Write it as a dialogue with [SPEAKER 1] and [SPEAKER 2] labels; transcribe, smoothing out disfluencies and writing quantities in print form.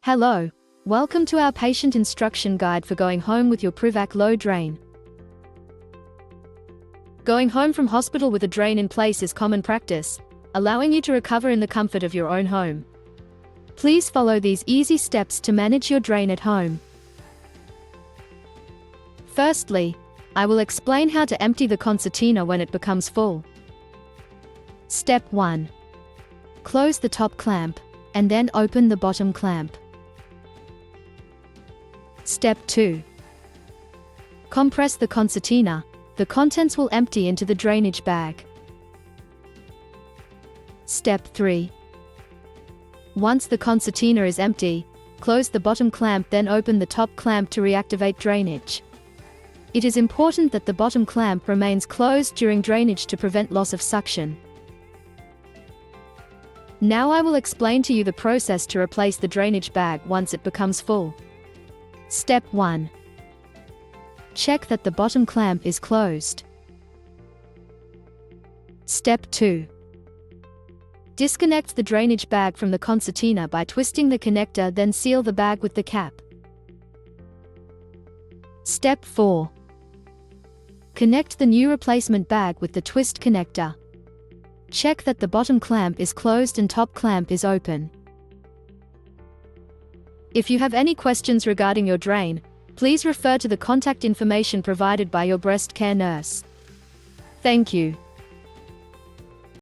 [SPEAKER 1] Hello, welcome to our patient instruction guide for going home with your Privac Low drain. Going home from hospital with a drain in place is common practice, allowing you to recover in the comfort of your own home. Please follow these easy steps to manage your drain at home. Firstly, I will explain how to empty the concertina when it becomes full. Step 1. Close the top clamp, and then open the bottom clamp. Step 2. Compress the concertina. The contents will empty into the drainage bag. Step 3. Once the concertina is empty, close the bottom clamp, then open the top clamp to reactivate drainage. It is important that the bottom clamp remains closed during drainage to prevent loss of suction. Now I will explain to you the process to replace the drainage bag once it becomes full. Step 1. Check that the bottom clamp is closed. Step 2. Disconnect the drainage bag from the concertina by twisting the connector, then seal the bag with the cap. Step 4. Connect the new replacement bag with the twist connector. Check that the bottom clamp is closed and top clamp is open. If you have any questions regarding your drain, please refer to the contact information provided by your breast care nurse. Thank you.